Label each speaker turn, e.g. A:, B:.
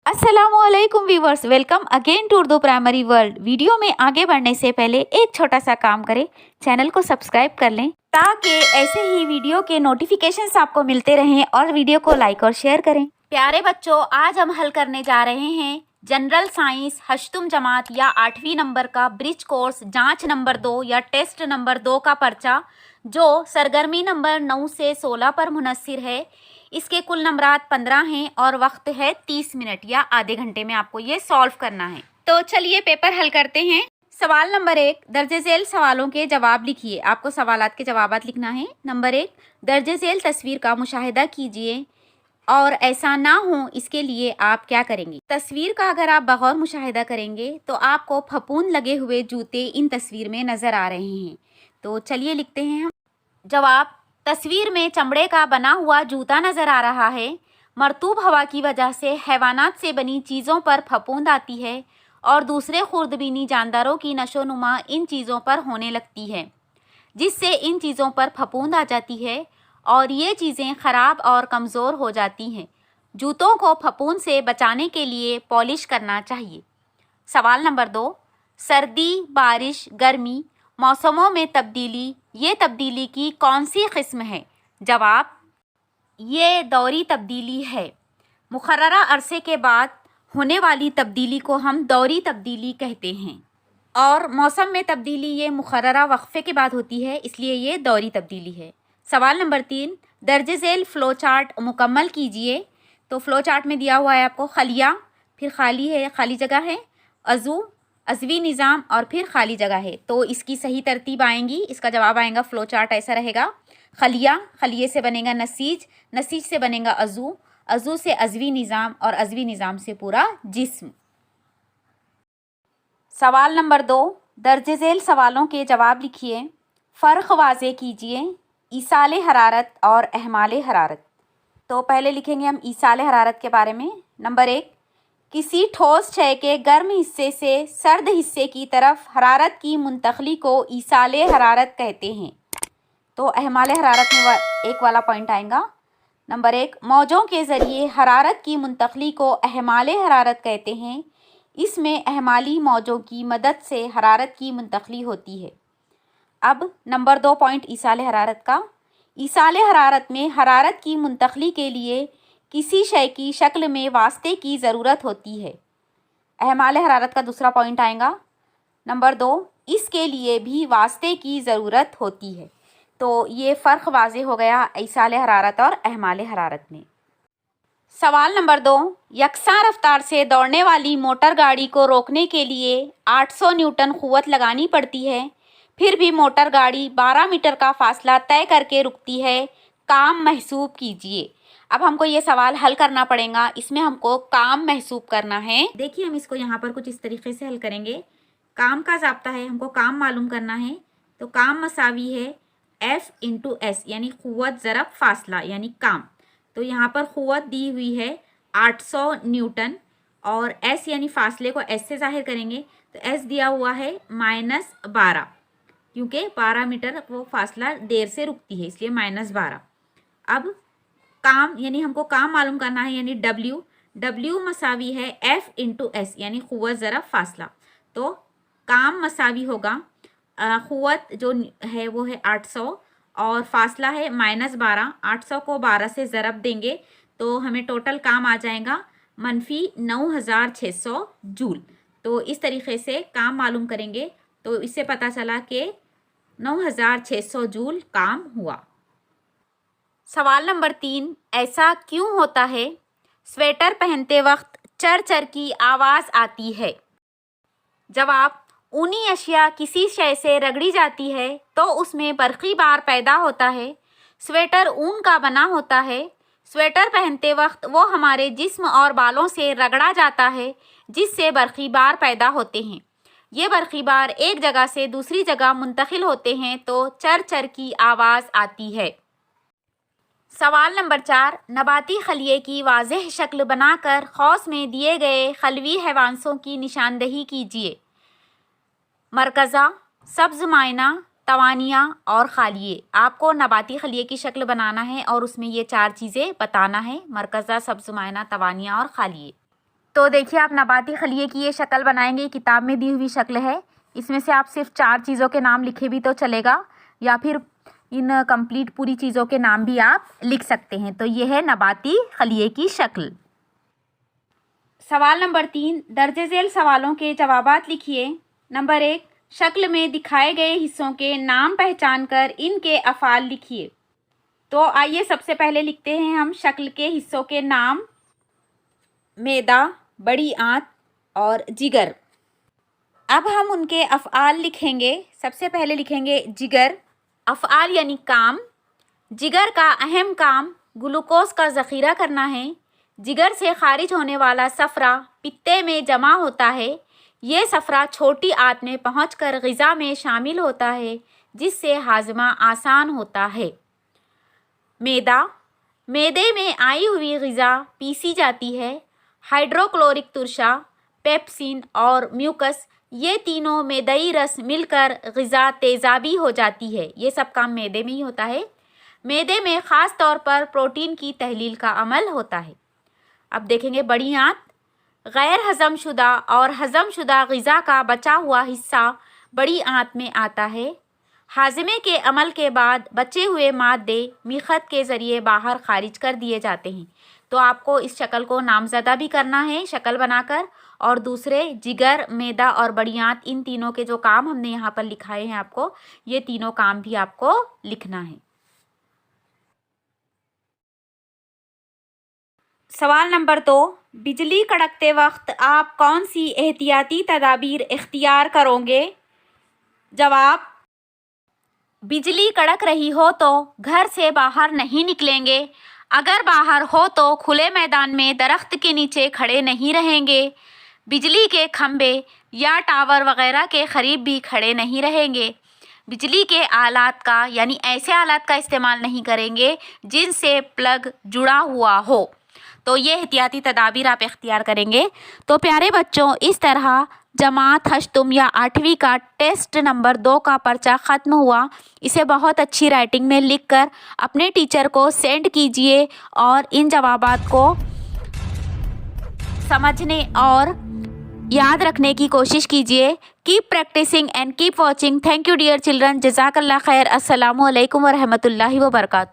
A: अस्सलामुअलैकुम viewers, welcome again to Urdu primary world. Video में आगे बढ़ने से पहले एक छोटा सा काम करें, चैनल को सब्सक्राइब कर लें ताकि ऐसे ही वीडियो के नोटिफिकेशंस आपको मिलते रहें और वीडियो को लाइक और शेयर करें। प्यारे बच्चों, आज हम हल करने जा रहे हैं जनरल साइंस हश्तुम जमात या 8वीं नंबर का ब्रिज कोर्स जांच नंबर 2 या टेस्ट नंबर 2 का पर्चा, जो सरगर्मी नंबर 9 से 16 पर मुनस्सिर है। इसके कुल नंबरात 15 हैं और वक्त है 30 मिनट या आधे घंटे में आपको ये सॉल्व करना है। तो चलिए पेपर हल करते हैं। सवाल नंबर 1, दर्जे झेल सवालों के जवाब लिखिए। आपको सवालात के जवाबात लिखना है। नंबर 1, दर्जे झेल तस्वीर का मुशाहिदा कीजिए और ऐसा ना हो इसके लिए आप क्या करेंगे। तस्वीर का अगर आप बगौर मुशाहिदा करेंगे तो आपको फपूंद लगे हुए जूते इन तस्वीर में नज़र आ रहे हैं। तो चलिए लिखते हैं हम जवाब। तस्वीर में चमड़े का बना हुआ जूता नज़र आ रहा है। मरतूब हवा की वजह से हैवानात से बनी चीज़ों पर फफूंद आती है और दूसरे खुर्दबीनी जानदारों की नशोनुमा इन चीज़ों पर होने लगती है, जिससे इन चीज़ों पर फफूंद आ जाती है और ये चीज़ें ख़राब और कमज़ोर हो जाती हैं। जूतों को फफूंद से बचाने के लिए पॉलिश करना चाहिए। सवाल नंबर 2, सर्दी, बारिश, गर्मी मौसमों में तब्दीली, ये तब्दीली की कौन सी किस्म है। जवाब, ये दौरी तब्दीली है। मुकर्ररा अरसे के बाद होने वाली तब्दीली को हम दौरी तब्दीली कहते हैं और मौसम में तब्दीली ये मुकर्ररा वक्फे के बाद होती है, इसलिए ये दौरी तब्दीली है। सवाल नंबर 3, दर्ज झेल फ़्लो चार्ट मुकम्मल कीजिए। तो फ़्लो चार्ट में दिया हुआ है आपको खलिया, फिर खाली है, खाली जगह है, अज़ू, अज़वी निज़ाम और फिर खाली जगह है। तो इसकी सही तरतीब आएंगी। इसका जवाब आएगा, फ़्लो चार्ट ऐसा रहेगा। खलिया, खलिए से बनेगा नसीज, नसीज से बनेगा अज़ू, अज़ू से अज़वी निज़ाम और अज़वी निज़ाम से पूरा जिस्म। सवाल नंबर 2, दर्ज झेल सवालों के जवाब लिखिए। फ़र्क वाज़े कीजिए ईसाले हरारत और अहमाले हरारत। तो पहले लिखेंगे हम ईसाले हरारत के बारे में। नंबर 1, किसी ठोस शय के गर्म हिस्से से सर्द हिस्से की तरफ हरारत की मुंतकली को ईसाले हरारत कहते हैं। तो अहमाले हरारत में एक वाला पॉइंट आएगा। नंबर 1, मौजों के ज़रिए हरारत की मुंतकली को अहमाले हरारत कहते हैं। इसमें अहमाली मौजों की मदद से हरारत की मुंतकली होती है। अब नंबर 2 पॉइंट ईसाले हरारत का। ईसाले हरारत में हरारत की मुंतकली के लिए किसी शय की शक्ल में वास्ते की ज़रूरत होती है। अहमाले हरारत का दूसरा पॉइंट आएगा। नंबर 2, इसके लिए भी वास्ते की ज़रूरत होती है। तो ये फ़र्क वाज़े हो गया ईसाले हरारत और अहमाले हरारत में। सवाल नंबर 2, यकसा रफ्तार से दौड़ने वाली मोटर गाड़ी को रोकने के लिए 800 न्यूटन क़ुव्वत लगानी पड़ती है, फिर भी मोटर गाड़ी 12 मीटर का फासला तय करके रुकती है। काम महसूब कीजिए। अब हमको ये सवाल हल करना पड़ेगा। इसमें हमको काम महसूब करना है। देखिए, हम इसको यहाँ पर कुछ इस तरीके से हल करेंगे। काम का ज़ाब्ता है, हमको काम मालूम करना है। तो काम मसावी है F इंटू S, यानी क़ुव्वत ज़रब फासला यानी काम। तो यहाँ पर क़ुव्वत दी हुई है 800 न्यूटन और S यानी फासले को S से ज़ाहिर करेंगे। तो S दिया हुआ है -12, क्योंकि 12 मीटर वो फासला देर से रुकती है, इसलिए -12। अब काम यानी हमको काम मालूम करना है, यानी W मसावी है F इंटू S, यानी क़ुव्वत ज़रब फासला। तो काम मसावी होगा क़ुव्वत जो है वो है 800 और फासला है -12। 800 को 12 से ज़रब देंगे तो हमें टोटल काम आ जाएगा -9600 जूल। तो इस तरीके से काम मालूम करेंगे तो इससे पता चला कि 9600 जूल काम हुआ। सवाल नंबर 3, ऐसा क्यों होता है। स्वेटर पहनते वक्त चर चर की आवाज़ आती है। जवाब, ऊनी अशिया किसी शय से रगड़ी जाती है तो उसमें बरक़ी बार पैदा होता है। स्वेटर ऊन का बना होता है। स्वेटर पहनते वक्त वो हमारे जिस्म और बालों से रगड़ा जाता है, जिससे बरक़ी बार पैदा होते हैं। ये बरक़ी बार एक जगह से दूसरी जगह मुंतकिल होते हैं तो चर चर की आवाज़ आती है। सवाल नंबर 4, नबाती खलिए की वाज़ेह शक्ल बनाकर क़ौस में दिए गए खलवी हैवानसों की निशानदही कीजिए। मरकज़ा, सब्ज़ मायना, तवानिया और खालिए। आपको नबाती खलिए की शक्ल बनाना है और उसमें ये 4 चीज़ें बताना है, मरकज़ा, सब्ज़ मायना, तवानिया और खालिए। तो देखिए आप नबाती खलिए की ये शक्ल बनाएंगे, किताब में दी हुई शक्ल है। इसमें से आप सिर्फ 4 चीज़ों के नाम लिखे भी तो चलेगा, या फिर इन कंप्लीट पूरी चीज़ों के नाम भी आप लिख सकते हैं। तो ये है नबाती खलिए की शक्ल। सवाल नंबर 3, दर्जे झेल सवालों के जवाबात लिखिए। नंबर 1, शक्ल में दिखाए गए हिस्सों के नाम पहचान कर इनके अफ़ाल लिखिए। तो आइए सबसे पहले लिखते हैं हम शक्ल के हिस्सों के नाम। मैदा, बड़ी आंत और जिगर। अब हम उनके अफ़आल लिखेंगे। सबसे पहले लिखेंगे जिगर। अफ़आल यानी काम। जिगर का अहम काम ग्लूकोज का ज़ख़ीरा करना है। जिगर से खारिज होने वाला सफ़रा पित्ते में जमा होता है। ये सफ़रा छोटी आंत में पहुंचकर ग़िज़ा में शामिल होता है, जिससे हाज़मा आसान होता है। मैदा, मैदे में आई हुई ग़िज़ा पीसी जाती है। हाइड्रोक्लोरिक तुरशा, पेप्सिन और म्यूकस, ये तीनों मैदई रस मिलकर ग़िज़ा तेज़ाबी हो जाती है। ये सब काम मैदे में ही होता है। मैदे में ख़ास तौर पर प्रोटीन की तहलील का अमल होता है। अब देखेंगे बड़ी आंत। गैर हज़मशुदा और हज़मशुदा ग़िज़ा का बचा हुआ हिस्सा बड़ी आंत में आता है। हाज़मे के अमल के बाद बचे हुए मादे मिख़त के ज़रिए बाहर खारिज कर दिए जाते हैं। तो आपको इस शक्ल को नामज़दा भी करना है शक्ल बनाकर, और दूसरे जिगर, मैदा और बड़ी आंत, इन तीनों के जो काम हमने यहाँ पर लिखाए हैं आपको, ये तीनों काम भी आपको लिखना है। सवाल नंबर 2, बिजली कड़कते वक्त आप कौन सी एहतियाती तदाबीर इख्तियार करोगे? जवाब, बिजली कड़क रही हो तो घर से बाहर नहीं निकलेंगे। अगर बाहर हो तो खुले मैदान में दरख्त के नीचे खड़े नहीं रहेंगे। बिजली के खंभे या टावर वगैरह के करीब भी खड़े नहीं रहेंगे। बिजली के आलात का यानी ऐसे आलात का इस्तेमाल नहीं करेंगे जिनसे प्लग जुड़ा हुआ हो। तो ये एहतियाती तदाबीर आप इख्तियार करेंगे। तो प्यारे बच्चों, इस तरह जमात हश्तुम या 8वीं का टेस्ट नंबर 2 का पर्चा ख़त्म हुआ। इसे बहुत अच्छी राइटिंग में लिखकर अपने टीचर को सेंड कीजिए और इन जवाबात को समझने और याद रखने की कोशिश कीजिए। Keep practising and keep watching. Thank you dear children. जज़ाकल्लाह खैर। अस्सलामु अलैकुम व रहमतुल्लाहि व बरकातुहू।